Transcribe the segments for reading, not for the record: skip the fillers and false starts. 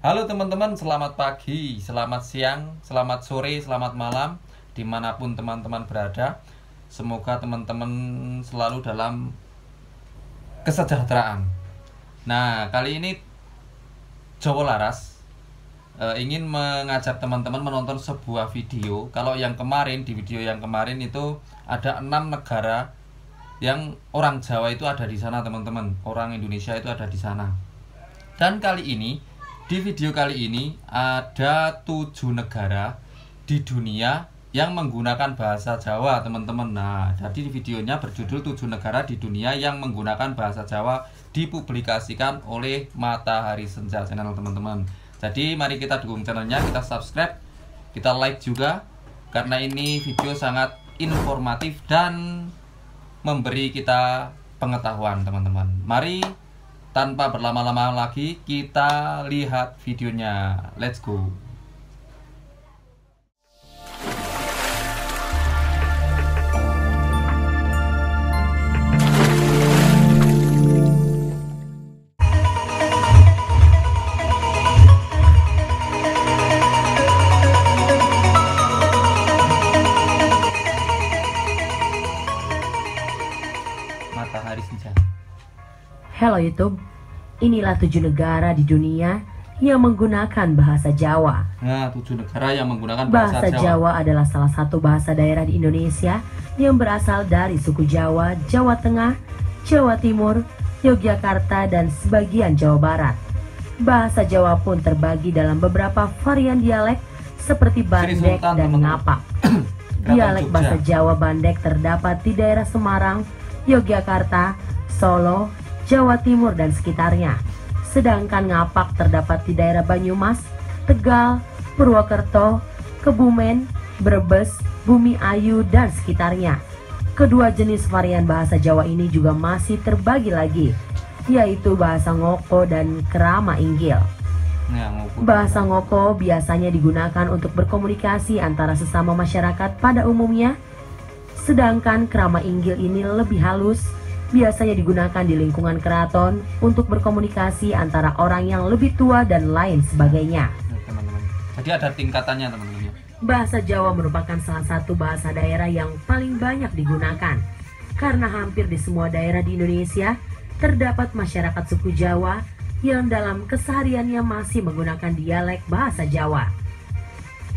Halo teman-teman, selamat pagi, selamat siang, selamat sore, selamat malam, dimanapun teman-teman berada. Semoga teman-teman selalu dalam kesejahteraan. Nah, kali ini Jowo Laras ingin mengajak teman-teman menonton sebuah video. Kalau yang kemarin, di video yang kemarin itu ada 6 negara yang orang Jawa itu ada di sana teman-teman. Orang Indonesia itu ada di sana. Dan kali ini, di video kali ini ada 7 negara di dunia yang menggunakan bahasa Jawa teman-teman. Nah, jadi videonya berjudul 7 negara di dunia yang menggunakan bahasa Jawa, dipublikasikan oleh Matahari Senja channel teman-teman. Jadi mari kita dukung channelnya, kita subscribe, kita like juga, karena ini video sangat informatif dan memberi kita pengetahuan teman-teman. Mari tanpa berlama-lama lagi kita lihat videonya. Let's go. Matahari Senja. Halo YouTube, inilah 7 negara di dunia yang menggunakan bahasa Jawa. Nah, 7 negara yang menggunakan Bahasa Jawa adalah salah satu bahasa daerah di Indonesia yang berasal dari suku Jawa, Jawa Tengah, Jawa Timur, Yogyakarta, dan sebagian Jawa Barat. Bahasa Jawa pun terbagi dalam beberapa varian dialek seperti Bandek dan Ngapak. Dialek bahasa Jawa Bandek terdapat di daerah Semarang, Yogyakarta, Solo, Jawa Timur dan sekitarnya. Sedangkan Ngapak terdapat di daerah Banyumas, Tegal, Purwokerto, Kebumen, Brebes, Bumi Ayu dan sekitarnya. Kedua jenis varian bahasa Jawa ini juga masih terbagi lagi, yaitu bahasa Ngoko dan Kerama Inggil. Bahasa Ngoko biasanya digunakan untuk berkomunikasi antara sesama masyarakat pada umumnya, sedangkan Kerama Inggil ini lebih halus, biasanya digunakan di lingkungan keraton untuk berkomunikasi antara orang yang lebih tua dan lain sebagainya. Jadi ada tingkatannya teman-teman. Bahasa Jawa merupakan salah satu bahasa daerah yang paling banyak digunakan, karena hampir di semua daerah di Indonesia terdapat masyarakat suku Jawa yang dalam kesehariannya masih menggunakan dialek bahasa Jawa.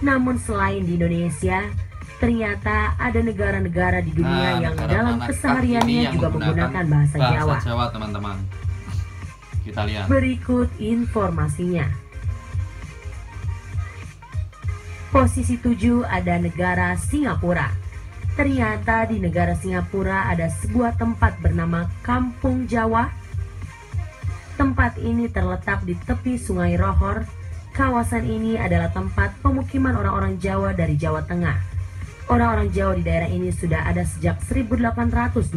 Namun selain di Indonesia, ternyata ada negara-negara di dunia yang dalam kesehariannya juga menggunakan bahasa Jawa, teman-teman. Kita lihat. Berikut informasinya. Posisi 7 ada negara Singapura. Ternyata di negara Singapura ada sebuah tempat bernama Kampung Jawa. Tempat ini terletak di tepi Sungai Rohor. Kawasan ini adalah tempat pemukiman orang-orang Jawa dari Jawa Tengah. Orang-orang Jawa di daerah ini sudah ada sejak 1825.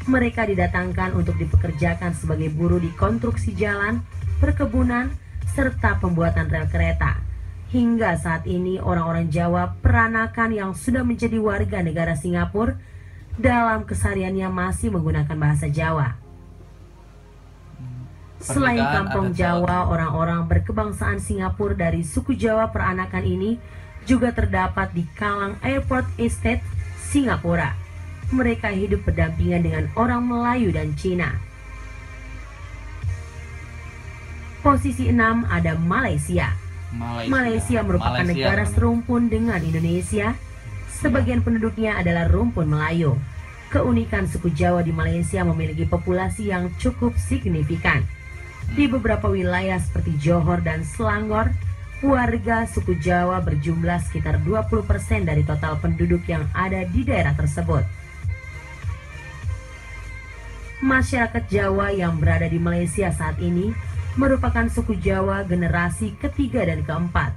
Mereka didatangkan untuk dipekerjakan sebagai buruh di konstruksi jalan, perkebunan, serta pembuatan rel kereta. Hingga saat ini orang-orang Jawa peranakan yang sudah menjadi warga negara Singapura dalam kesehariannya masih menggunakan bahasa Jawa. Selain Kampung Jawa, orang-orang berkebangsaan Singapura dari suku Jawa peranakan ini juga terdapat di Kallang Airport Estate, Singapura. Mereka hidup berdampingan dengan orang Melayu dan Cina. Posisi 6 ada Malaysia. Malaysia merupakan negara serumpun dengan Indonesia. Sebagian penduduknya adalah rumpun Melayu. Keunikan suku Jawa di Malaysia memiliki populasi yang cukup signifikan. Di beberapa wilayah seperti Johor dan Selangor, warga suku Jawa berjumlah sekitar 20% dari total penduduk yang ada di daerah tersebut. Masyarakat Jawa yang berada di Malaysia saat ini merupakan suku Jawa generasi ketiga dan keempat.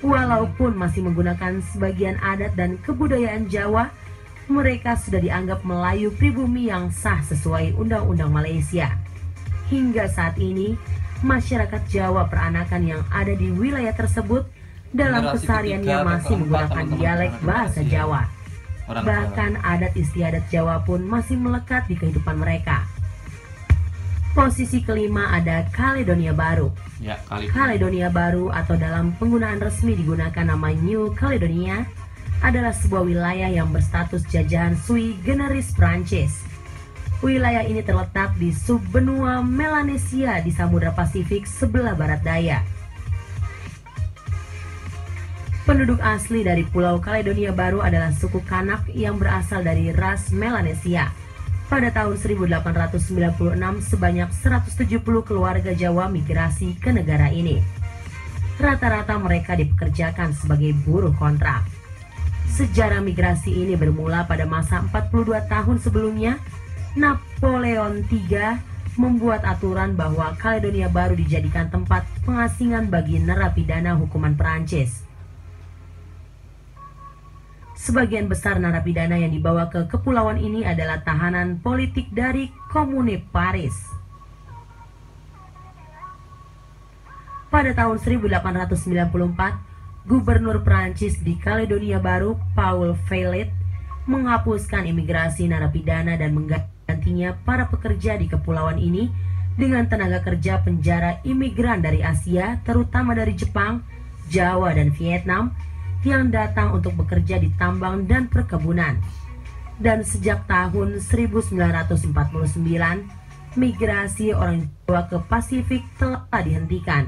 Walaupun masih menggunakan sebagian adat dan kebudayaan Jawa, mereka sudah dianggap Melayu pribumi yang sah sesuai Undang-Undang Malaysia. Hingga saat ini, masyarakat Jawa peranakan yang ada di wilayah tersebut dalam kesehariannya masih menggunakan dialek bahasa Jawa. Bahkan adat istiadat Jawa pun masih melekat di kehidupan mereka. Posisi kelima ada Kaledonia Baru. Ya, Kaledonia Baru atau dalam penggunaan resmi digunakan nama New Caledonia adalah sebuah wilayah yang berstatus jajahan sui generis Prancis. Wilayah ini terletak di subbenua Melanesia di Samudra Pasifik sebelah barat daya. Penduduk asli dari Pulau Kaledonia Baru adalah suku Kanak yang berasal dari ras Melanesia. Pada tahun 1896 sebanyak 170 keluarga Jawa migrasi ke negara ini. Rata-rata mereka dipekerjakan sebagai buruh kontrak. Sejarah migrasi ini bermula pada masa 42 tahun sebelumnya. Napoleon III membuat aturan bahwa Kaledonia Baru dijadikan tempat pengasingan bagi narapidana hukuman Perancis. Sebagian besar narapidana yang dibawa ke kepulauan ini adalah tahanan politik dari Komune Paris. Pada tahun 1894, Gubernur Prancis di Kaledonia Baru, Paul Fayet, menghapuskan imigrasi narapidana dan menggantinya para pekerja di kepulauan ini dengan tenaga kerja penjara imigran dari Asia, terutama dari Jepang, Jawa, dan Vietnam, yang datang untuk bekerja di tambang dan perkebunan. Dan sejak tahun 1949, migrasi orang Jawa ke Pasifik telah dihentikan.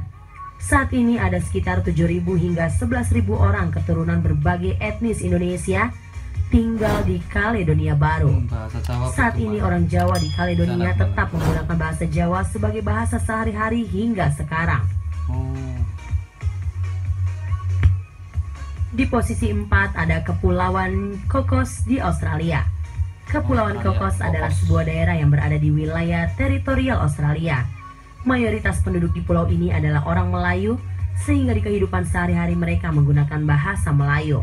Saat ini ada sekitar 7.000 hingga 11.000 orang keturunan berbagai etnis Indonesia tinggal di Kaledonia Baru. Saat ini orang Jawa di Kaledonia tetap menggunakan bahasa Jawa sebagai bahasa sehari-hari hingga sekarang. Di posisi 4 ada Kepulauan Cocos di Australia. Kepulauan Cocos adalah sebuah daerah yang berada di wilayah teritorial Australia. Mayoritas penduduk di pulau ini adalah orang Melayu, sehingga di kehidupan sehari-hari mereka menggunakan bahasa Melayu.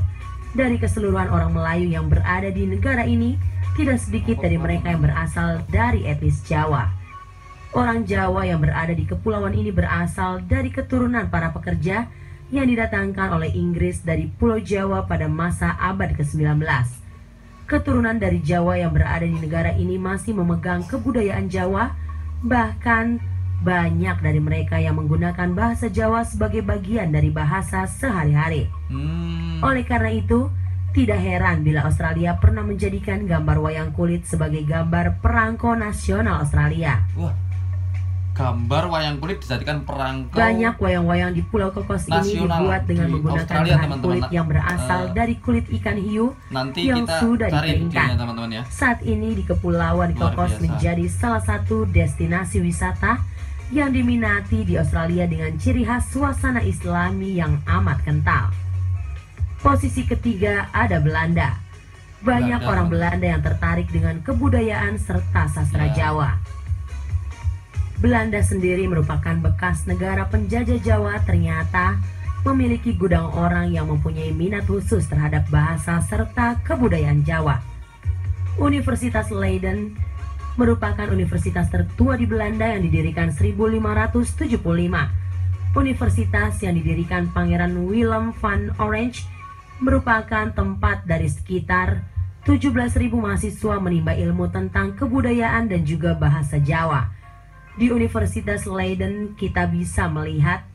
Dari keseluruhan orang Melayu yang berada di negara ini, tidak sedikit dari mereka yang berasal dari etnis Jawa. Orang Jawa yang berada di kepulauan ini berasal dari keturunan para pekerja yang didatangkan oleh Inggris dari Pulau Jawa pada masa abad ke-19. Keturunan dari Jawa yang berada di negara ini masih memegang kebudayaan Jawa, bahkan banyak dari mereka yang menggunakan bahasa Jawa sebagai bagian dari bahasa sehari-hari. Oleh karena itu, tidak heran bila Australia pernah menjadikan gambar wayang kulit sebagai gambar perangko nasional Australia. Wah, gambar wayang kulit dijadikan perangko. Banyak wayang-wayang di Pulau Cocos ini dibuat dengan menggunakan Australia, bahan kulit yang berasal dari kulit ikan hiu yang sudah dikeringkan. Teman-teman ya. Saat ini di Kepulauan Cocos menjadi salah satu destinasi wisata yang diminati di Australia dengan ciri khas suasana Islami yang amat kental. Posisi ketiga ada Belanda. Banyak orang Belanda yang tertarik dengan kebudayaan serta sastra Jawa. Belanda sendiri merupakan bekas negara penjajah Jawa, ternyata memiliki gudang orang yang mempunyai minat khusus terhadap bahasa serta kebudayaan Jawa. Universitas Leiden merupakan universitas tertua di Belanda yang didirikan 1575. Universitas yang didirikan Pangeran Willem van Orange merupakan tempat dari sekitar 17.000 mahasiswa menimba ilmu tentang kebudayaan dan juga bahasa Jawa. Di Universitas Leiden kita bisa melihat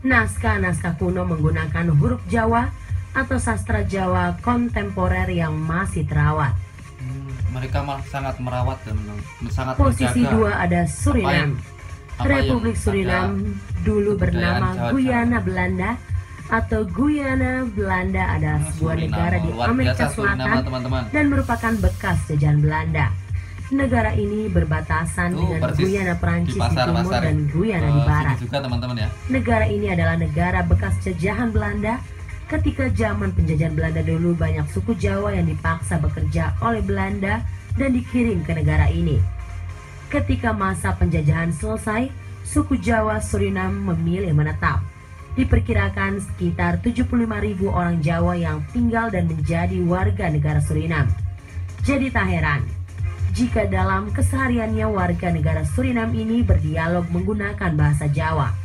naskah-naskah kuno menggunakan huruf Jawa atau sastra Jawa kontemporer yang masih terawat. Mereka malah sangat merawat dan sangat Posisi menjaga. 2 ada Suriname. Republik Suriname dulu bernama Jawa. Guyana Belanda atau Guyana Belanda adalah sebuah negara di Amerika Selatan dan merupakan bekas jajahan Belanda. Negara ini berbatasan dengan Guyana Prancis di timur dan Guyana di barat. Juga, teman-teman ya. Negara ini adalah negara bekas jajahan Belanda. Ketika zaman penjajahan Belanda dulu, banyak suku Jawa yang dipaksa bekerja oleh Belanda dan dikirim ke negara ini. Ketika masa penjajahan selesai, suku Jawa Suriname memilih menetap. Diperkirakan sekitar 75.000 orang Jawa yang tinggal dan menjadi warga negara Suriname. Jadi tak heran jika dalam kesehariannya warga negara Suriname ini berdialog menggunakan bahasa Jawa.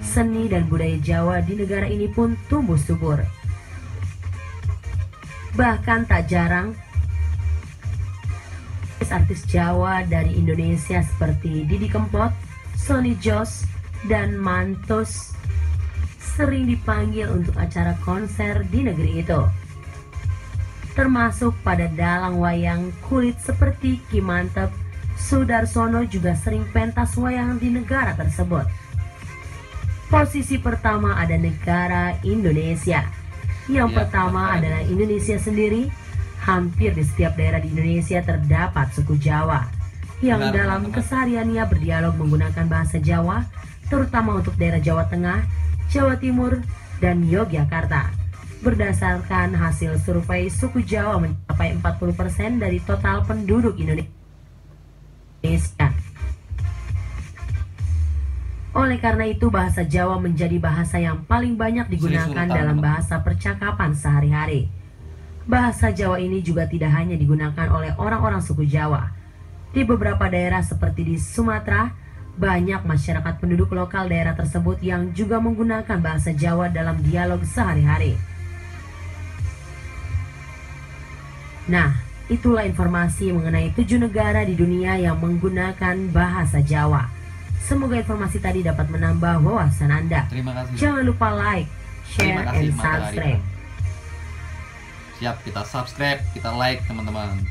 Seni dan budaya Jawa di negara ini pun tumbuh subur. Bahkan tak jarang Artis-artis Jawa dari Indonesia seperti Didi Kempot, Sony Jos, dan Mantus sering dipanggil untuk acara konser di negeri itu. Termasuk pada dalang wayang kulit seperti Ki Mantep, Sudarsono juga sering pentas wayang di negara tersebut. Posisi pertama ada negara Indonesia. Yang pertama adalah Indonesia sendiri. Hampir di setiap daerah di Indonesia terdapat suku Jawa yang dalam kesehariannya berdialog menggunakan bahasa Jawa, terutama untuk daerah Jawa Tengah, Jawa Timur, dan Yogyakarta. Berdasarkan hasil survei, suku Jawa mencapai 40% dari total penduduk Indonesia. Oleh karena itu, bahasa Jawa menjadi bahasa yang paling banyak digunakan dalam bahasa percakapan sehari-hari. Bahasa Jawa ini juga tidak hanya digunakan oleh orang-orang suku Jawa. Di beberapa daerah seperti di Sumatera, banyak masyarakat penduduk lokal daerah tersebut yang juga menggunakan bahasa Jawa dalam dialog sehari-hari. Nah, itulah informasi mengenai 7 negara di dunia yang menggunakan bahasa Jawa. Semoga informasi tadi dapat menambah wawasan Anda. Terima kasih. Jangan lupa like, share, and subscribe. Siap, kita subscribe, kita like teman-teman.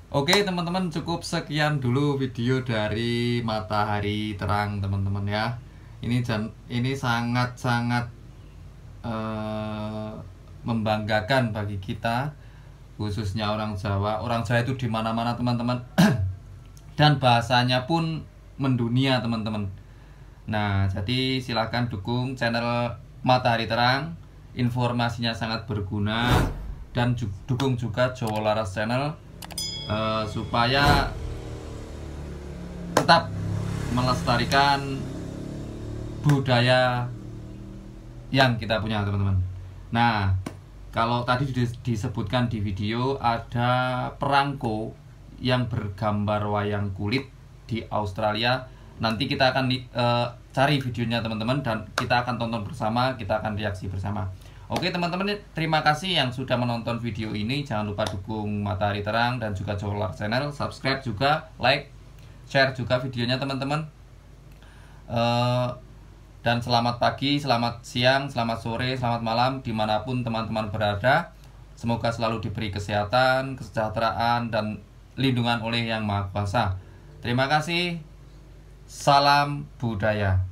Oke teman-teman, cukup sekian dulu video dari Matahari Terang teman-teman ya. Ini sangat-sangat membanggakan bagi kita, khususnya orang Jawa. Orang Jawa itu di mana-mana teman-teman. Dan bahasanya pun mendunia teman-teman. Nah, jadi silahkan dukung channel Matahari Terang, informasinya sangat berguna, dan dukung juga Jawa Laras Channel supaya tetap melestarikan budaya yang kita punya teman-teman. Nah, kalau tadi disebutkan di video ada perangko yang bergambar wayang kulit di Australia. Nanti kita akan cari videonya teman-teman, dan kita akan tonton bersama, kita akan reaksi bersama. Oke teman-teman, terima kasih yang sudah menonton video ini. Jangan lupa dukung Matahari Terang dan juga Jawa Laras Channel, subscribe juga, like, share juga videonya teman-teman. Dan selamat pagi, selamat siang, selamat sore, selamat malam, dimanapun teman-teman berada. Semoga selalu diberi kesehatan, kesejahteraan, dan lindungan oleh Yang Maha Kuasa. Terima kasih. Salam budaya.